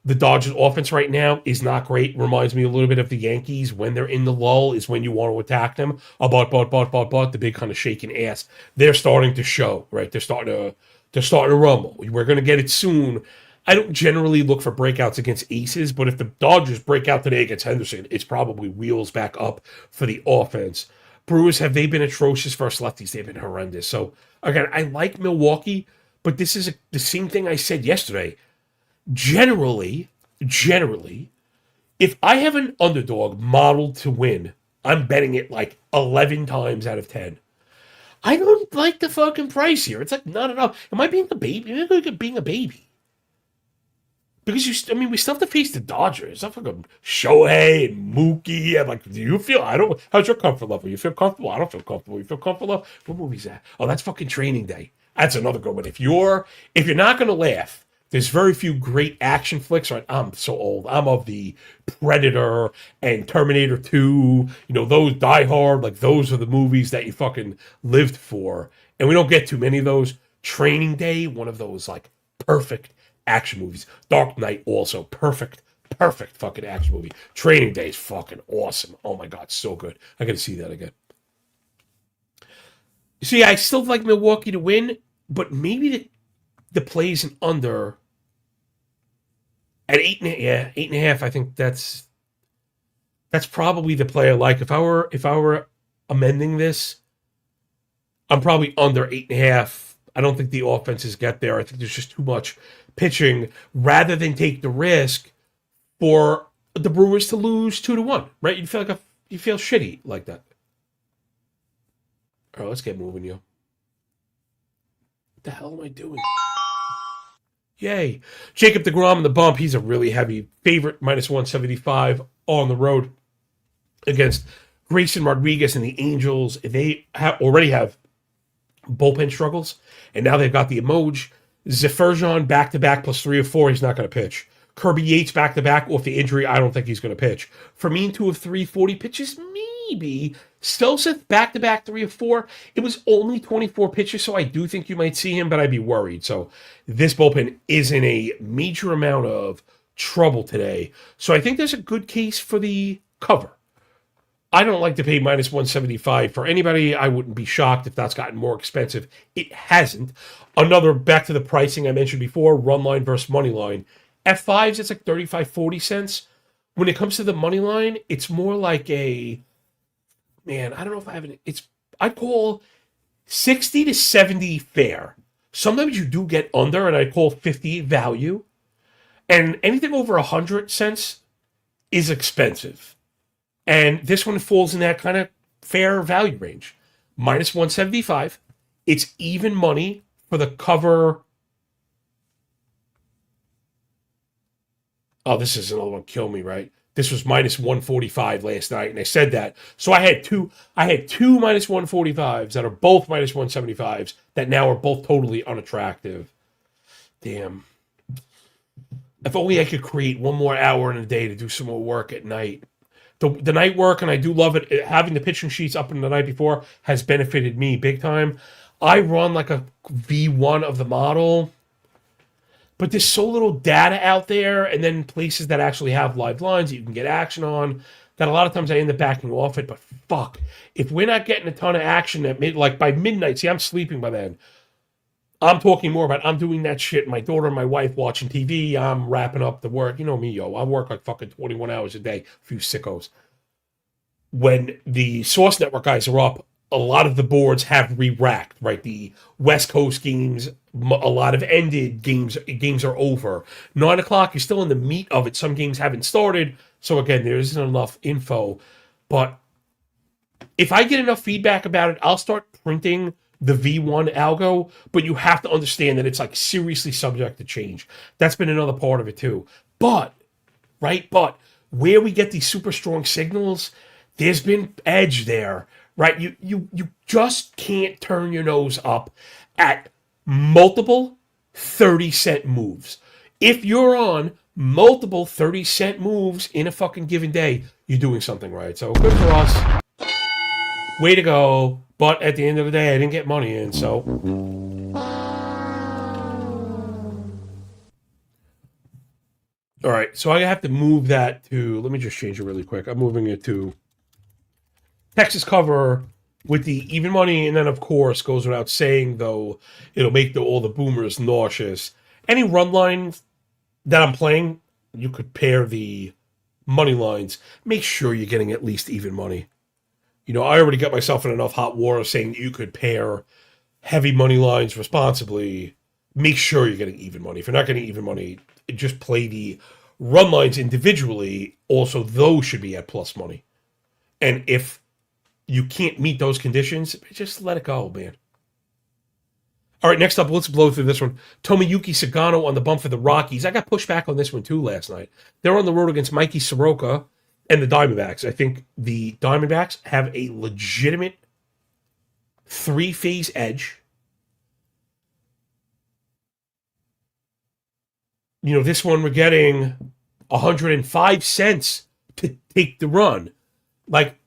The Dodgers offense right now is not great. Reminds me a little bit of the Yankees. When they're in the lull is when you want to attack them. But, the big kind of shaking ass. They're starting to show, right? They're starting to rumble. We're going to get it soon. I don't generally look for breakouts against aces, but if the Dodgers break out today against Henderson, it's probably wheels back up for the offense. Brewers, have they been atrocious versus lefties? They've been horrendous. So, again, I like Milwaukee, but this is the same thing I said yesterday. Generally, if I have an underdog modeled to win, I'm betting it like 11 times out of 10. I don't like the fucking price here. It's like not enough. Am I being a baby? Am I being a baby? Because we still have to face the Dodgers. I'm fucking Shohei and Mookie. I'm like, how's your comfort level? You feel comfortable? I don't feel comfortable. You feel comfortable? What movie's that? Oh, that's fucking Training Day. That's another good one. If you're not gonna laugh, there's very few great action flicks. Right? I'm so old. I'm of the Predator and Terminator 2. Those Die Hard. Like, those are the movies that you fucking lived for. And we don't get too many of those. Training Day, one of those, like, perfect action movies. Dark Knight, also perfect fucking action movie. Training Day is fucking awesome. Oh my God, so good. I gotta see that again. See, I still like Milwaukee to win, but maybe the plays an under at 8.5. I think that's probably the play I like. If I were amending this, I'm probably under 8.5. I don't think the offenses get there. I think there's just too much pitching rather than take the risk for the Brewers to lose 2-1, right? You feel shitty like that. All right, let's get moving, yo. What the hell am I doing? Yay. Jacob deGrom in the bump. He's a really heavy favorite, -175 on the road against Grayson Rodriguez and the Angels. They already have bullpen struggles, and now they've got the emoji. Zefirjan back-to-back plus 3 of 4. He's not going to pitch. Kirby Yates back-to-back off the injury. I don't think he's going to pitch. Fermin 2 of 3, 40 pitches, maybe. Stelseth back-to-back 3 of 4. It was only 24 pitches, so I do think you might see him, but I'd be worried. So this bullpen is in a major amount of trouble today. So I think there's a good case for the cover. I don't like to pay -175 for anybody. I wouldn't be shocked if that's gotten more expensive. It hasn't. Another, back to the pricing I mentioned before, run line versus money line. F5s, it's like 35-40 cents. When it comes to the money line, it's more like I don't know if I have an, I'd call 60 to 70 fair. Sometimes you do get under, and I'd call 50 value. And anything over 100 cents is expensive. And this one falls in that kind of fair value range. -175. It's even money for the cover. Oh, this is another one. Kill me, right? This was -145 last night, and I said that. So I had two -145s that are both -175s that now are both totally unattractive. Damn. If only I could create one more hour in a day to do some more work at night. the night work, and I do love it. Having the pitching sheets up in the night before has benefited me big time. I run like a V1 of the model, but there's so little data out there, and then places that actually have live lines that you can get action on, that a lot of times I end up backing off it. But fuck, if we're not getting a ton of action at like by midnight, see, I'm sleeping by then. I'm talking more about I'm doing that shit. My daughter and my wife watching TV. I'm wrapping up the work. You know me, yo. I work like fucking 21 hours a day. A few sickos. When the Source Network guys are up, a lot of the boards have re-racked, right? The West Coast games, a lot of ended games. Games are over. 9 o'clock, you're still in the meat of it. Some games haven't started. So again, there isn't enough info. But if I get enough feedback about it, I'll start printing the V1 algo, but you have to understand that it's like seriously subject to change. That's been another part of it too. But where we get these super strong signals, there's been edge there, right? You just can't turn your nose up at multiple 30-cent moves. If you're on multiple 30-cent moves in a fucking given day, you're doing something right. So good for us. Way to go. But at the end of the day, I didn't get money in, so. All right, so I have to move that to, let me just change it really quick. I'm moving it to Texas cover with the even money, and then, of course, goes without saying, though, it'll make all the boomers nauseous. Any run line that I'm playing, you could pair the money lines. Make sure you're getting at least even money. You know, I already got myself in enough hot water saying that you could pair heavy money lines responsibly. Make sure you're getting even money. If you're not getting even money, just play the run lines individually. Also, those should be at plus money. And if you can't meet those conditions, just let it go, man. All right, next up, let's blow through this one. Tomoyuki Sagano on the bump for the Rockies. I got pushed back on this one, too, last night. They're on the road against Mikey Soroka and the Diamondbacks. I think the Diamondbacks have a legitimate three-phase edge. You know, this one we're getting 105 cents to take the run. Like,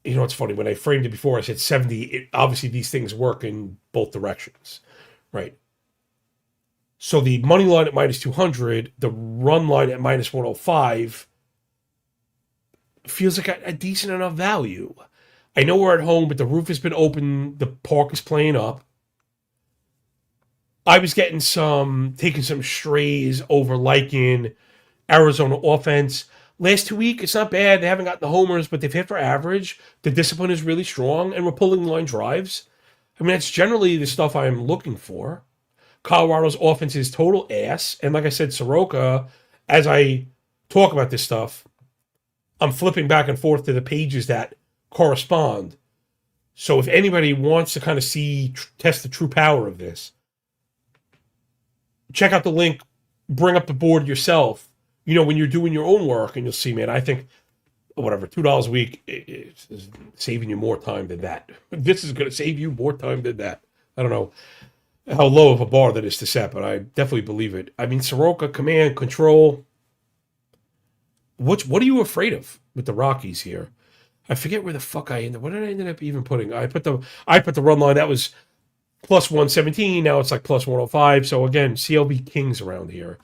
you know, it's funny. When I framed it before, I said 70. Obviously, these things work in both directions, right? So the money line at minus 200, the run line at minus 105 feels like a decent enough value. I know we're at home, but the roof has been open. The park is playing up. I was taking some strays over liking Arizona offense. Last 2 weeks, it's not bad. They haven't gotten the homers, but they've hit for average. The discipline is really strong, and we're pulling line drives. I mean, that's generally the stuff I'm looking for. Colorado's offense is total ass. And like I said, Soroka, as I talk about this stuff, I'm flipping back and forth to the pages that correspond. So if anybody wants to kind of test the true power of this, check out the link, bring up the board yourself. You know, when you're doing your own work, and you'll see, man, I think, whatever, $2 a week is saving you more time than that. This is going to save you more time than that. I don't know how low of a bar that is to set, but I definitely believe it. I mean, Soroka, command, control. What are you afraid of with the Rockies here? I forget where the fuck I ended. What did I end up even putting? I put the run line that was plus 117. Now it's like plus 105. So again, CLB Kings around here.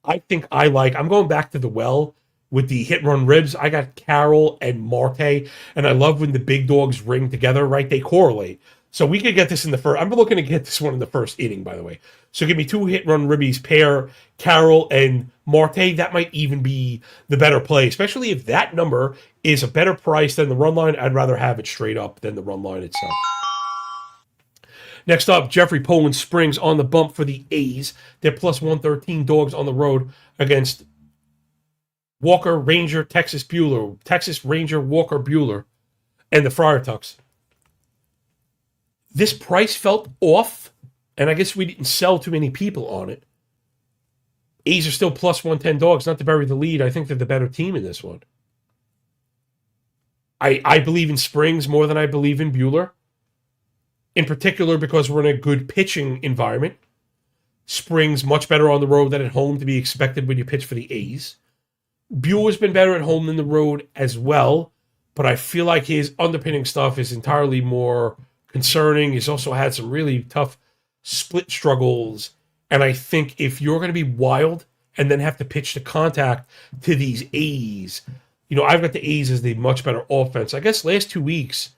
I'm going back to the well with the hit run ribs. I got Carroll and Marte, and I love when the big dogs ring together, right? They correlate. So we could get this in the first. I'm looking to get this one in the first inning, by the way. So give me 2 hit run ribbies, pair Carroll and Marte. That might even be the better play, especially if that number is a better price than the run line. I'd rather have it straight up than the run line itself. Next up, Jeffrey Poland Springs on the bump for the A's. They're plus 113 dogs on the road against Walker, Ranger, Texas Ranger, Walker, Bueller, and the Friar Tucks. This price felt off, and I guess we didn't sell too many people on it. A's are still plus 110 dogs, not to bury the lead. I think they're the better team in this one. I believe in Springs more than I believe in Bueller. In particular, because we're in a good pitching environment. Springs much better on the road than at home to be expected when you pitch for the A's. Bueller's been better at home than the road as well, but I feel like his underpinning stuff is entirely more concerning. He's also had some really tough split struggles, and I think if you're going to be wild and then have to pitch the contact to these A's, I've got the A's as the much better offense. I guess last 2 weeks,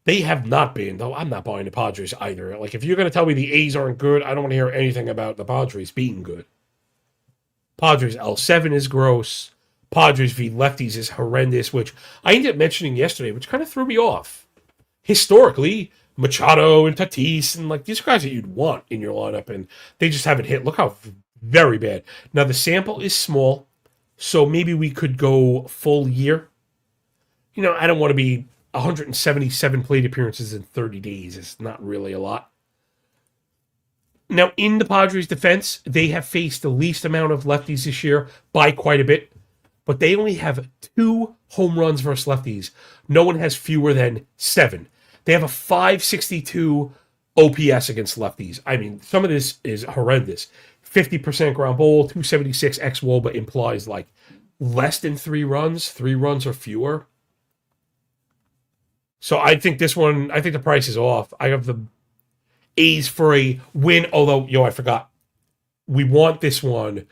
they have not been, though I'm not buying the Padres either. Like, if you're going to tell me the A's aren't good, I don't want to hear anything about the Padres being good. Padres L7 is gross. Padres v. lefties is horrendous, which I ended up mentioning yesterday, which kind of threw me off. Historically, Machado and Tatis, and these are guys that you'd want in your lineup, and they just haven't hit. Look how very bad. Now, the sample is small, so maybe we could go full year. I don't want to be 177 plate appearances in 30 days. It's not really a lot. Now, in the Padres' defense, they have faced the least amount of lefties this year by quite a bit, but they only have 2 home runs versus lefties. No one has fewer than 7. They have a 562 OPS against lefties. I mean, some of this is horrendous. 50% ground ball, 276 xWOBA, but implies less than 3 runs, 3 runs or fewer. So I think the price is off. I have the A's for a win, although, I forgot. We want this one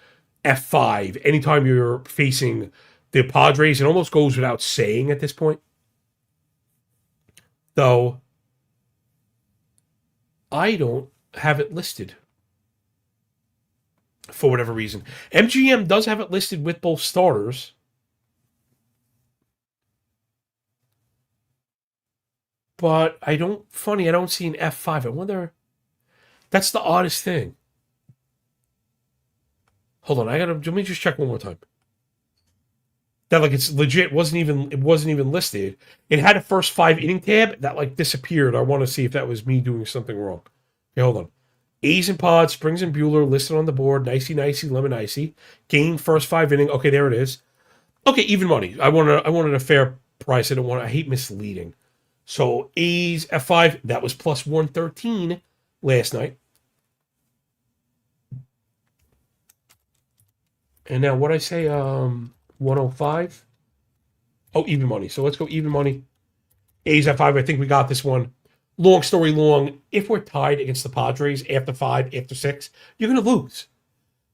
F5 anytime you're facing the Padres. It almost goes without saying at this point. Though, I don't have it listed. For whatever reason. MGM does have it listed with both starters. But I don't see an F5. I wonder. That's the oddest thing. Hold on, let me just check one more time. That it's legit it wasn't even listed. It had a first 5 inning tab that disappeared. I want to see if that was me doing something wrong. Okay, hold on. A's and Pods, Springs and Bueller listed on the board. Nicey, lemon icy. Game first 5 inning. Okay, there it is. Okay, even money. I wanted a fair price. I hate misleading. So A's F5, that was plus 113 last night. And now what I say, 105. Oh, even money. So let's go even money. A's F5. I think we got this one. Long story long. If we're tied against the Padres after 5, after 6, you're going to lose.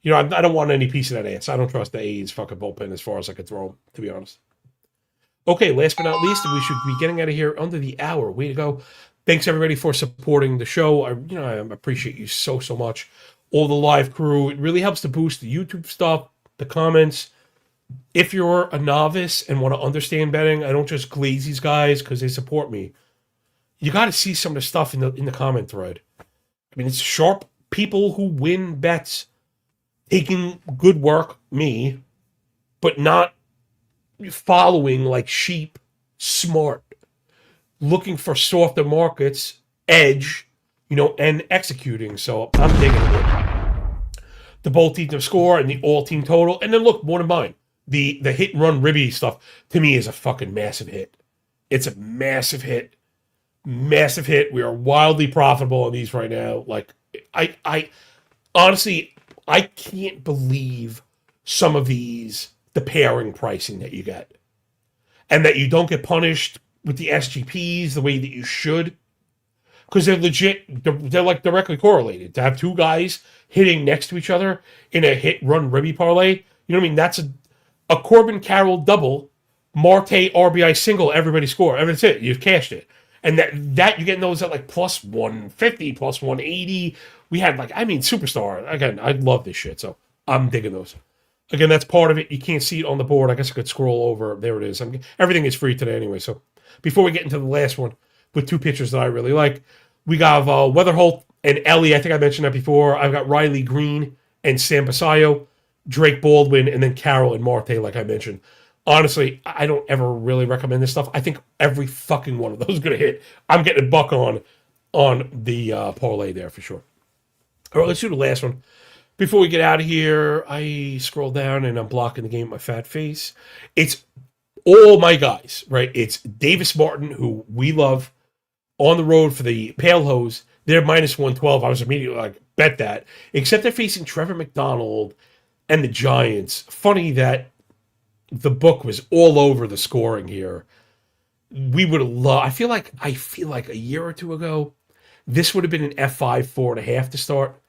I don't want any piece of that ass. I don't trust the A's fucking bullpen as far as I could throw them, to be honest. Okay, last but not least, we should be getting out of here under the hour. Way to go. Thanks, everybody, for supporting the show. I appreciate you so much. All the live crew. It really helps to boost the YouTube stuff, the comments. If you're a novice and want to understand betting, I don't just glaze these guys because they support me. You got to see some of the stuff in the comment thread. I mean, it's sharp people who win bets, taking good work, me, but not following like sheep, smart, looking for softer markets, edge, and executing. So I'm digging it. The both team to score and the all team total. And then look, one of mine, the hit and run ribby stuff to me is a fucking massive hit. It's a massive hit. Massive hit. We are wildly profitable on these right now. Like I honestly, I can't believe some of these, the pairing pricing that you get, and that you don't get punished with the SGPs the way that you should, because they're legit. They're like directly correlated. To have 2 guys hitting next to each other in a hit run ribby parlay, you know what I mean? That's a Corbin Carroll double, Marte RBI single, everybody score. I mean, that's it. You've cashed it. And that you're getting those at like plus 150, plus 180. We had superstar. Again, I love this shit, so I'm digging those. Again, that's part of it. You can't see it on the board. I guess I could scroll over. There it is. Everything is free today anyway. So before we get into the last one with 2 pitchers that I really like, we got Weatherholt and Ellie. I think I mentioned that before. I've got Riley Green and Sam Basayo, Drake Baldwin, and then Carroll and Marte, like I mentioned. Honestly, I don't ever really recommend this stuff. I think every fucking one of those is going to hit. I'm getting a buck on the parlay there for sure. All right, let's do the last one. Before we get out of here, I scroll down and I'm blocking the game with my fat face. It's all my guys, right? It's Davis Martin, who we love, on the road for the Pale Hose. They're minus 112. I was immediately like, bet that. Except they're facing Trevor McDonald and the Giants. Funny that the book was all over the scoring here. We would have loved. I feel like a year or two ago, this would have been an F5 4.5 to start,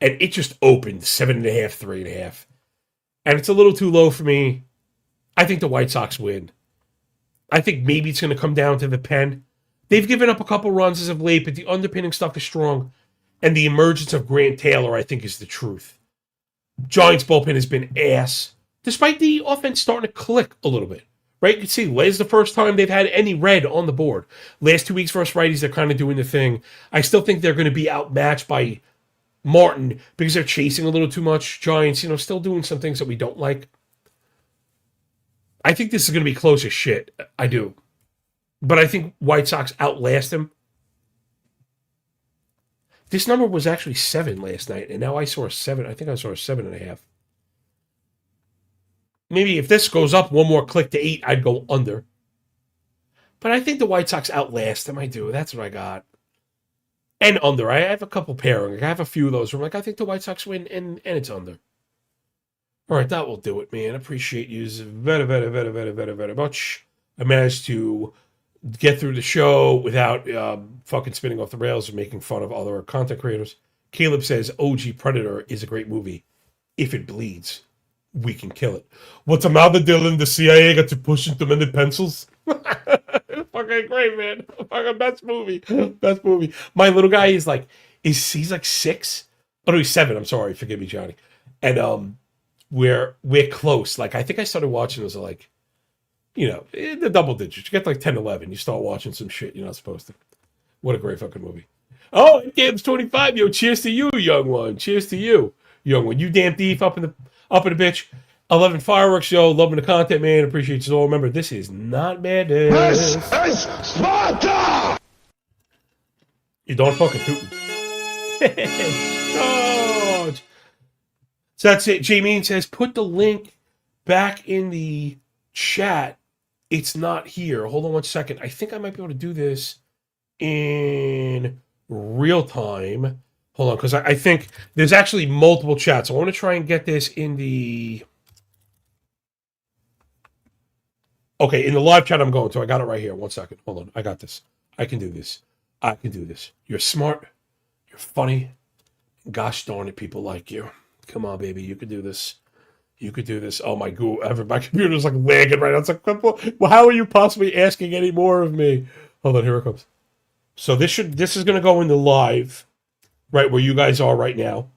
and it just opened 7.5, 3.5, and it's a little too low for me. I think the White Sox win. I think maybe it's going to come down to the pen. They've given up a couple runs as of late, but the underpinning stuff is strong, and the emergence of Grant Taylor, I think, is the truth. Giants bullpen has been ass, despite the offense starting to click a little bit. Right? You can see, this is the first time they've had any red on the board. Last 2 weeks versus righties, they're kind of doing the thing. I still think they're going to be outmatched by Martin because they're chasing a little too much. Giants, still doing some things that we don't like. I think this is going to be close as shit. I do. But I think White Sox outlast them. This number was actually 7 last night, and now I saw a 7. I think I saw a 7.5. Maybe if this goes up one more click to 8, I'd go under. But I think the White Sox outlast them. I do. That's what I got. And under. I have a couple pairing. I have a few of those where I'm like, I think the White Sox win, and it's under. All right, that will do it, man. Appreciate you very much. I managed to get through the show without fucking spinning off the rails and making fun of other content creators. Caleb says OG Predator is a great movie. If it bleeds, we can kill it. What's the matter, Dylan? The CIA got you pushing too many pencils? Fucking great, man. Fucking best movie. Best movie. My little guy is like, he's like 6? Oh, no, he's 7. I'm sorry. Forgive me, Johnny. And we're close. Like, I think I started watching this like, in the double digits. You get like 10, 11. You start watching some shit you're not supposed to. What a great fucking movie. Oh, Gabe's 25. Yo, cheers to you, young one. Cheers to you, young one. You damn thief up in the bitch. 11 fireworks, yo. Loving the content, man. Appreciate you all. Remember, this is not madness. This is Sparta! You don't fucking tootin'. Dodge. So that's it. Jamie says, put the link back in the chat. It's not here. Hold on 1 second. I think I might be able to do this in real time. Hold on, because I think there's actually multiple chats. I want to try and get this in the... Okay, in the live chat I'm going to. I got it right here. 1 second. Hold on. I got this. I can do this. I can do this. You're smart. You're funny. Gosh darn it, people like you. Come on, baby. You could do this. You could do this. Oh, my computer's like lagging right now. It's like, well, how are you possibly asking any more of me? Hold on. Here it comes. So this is going to go into live, right where you guys are right now.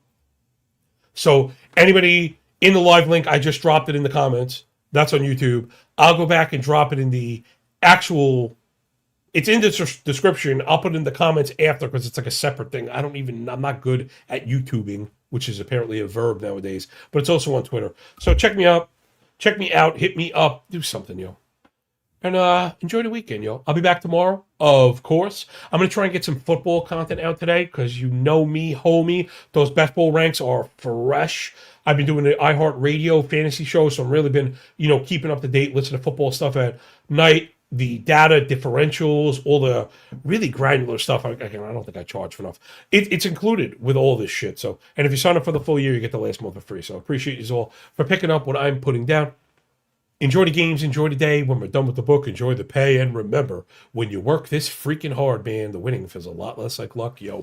So anybody in the live link, I just dropped it in the comments. That's on YouTube. I'll go back and drop it in the actual... It's in the description. I'll put it in the comments after because it's like a separate thing. I'm not good at YouTubing, which is apparently a verb nowadays, but it's also on Twitter. So check me out. Check me out. Hit me up. Do something, yo. And enjoy the weekend, yo. I'll be back tomorrow, of course. I'm going to try and get some football content out today because you know me, homie. Those best bowl ranks are fresh. I've been doing the iHeartRadio fantasy show, so I've really been, keeping up to date, listening to football stuff at night. The data differentials, all the really granular stuff. I don't think I charge for enough. It's included with all this shit. So, and if you sign up for the full year, you get the last month for free. So, appreciate you all for picking up what I'm putting down. Enjoy the games, enjoy the day. When we're done with the book, enjoy the pay. And remember, when you work this freaking hard, man, the winning feels a lot less like luck, yo.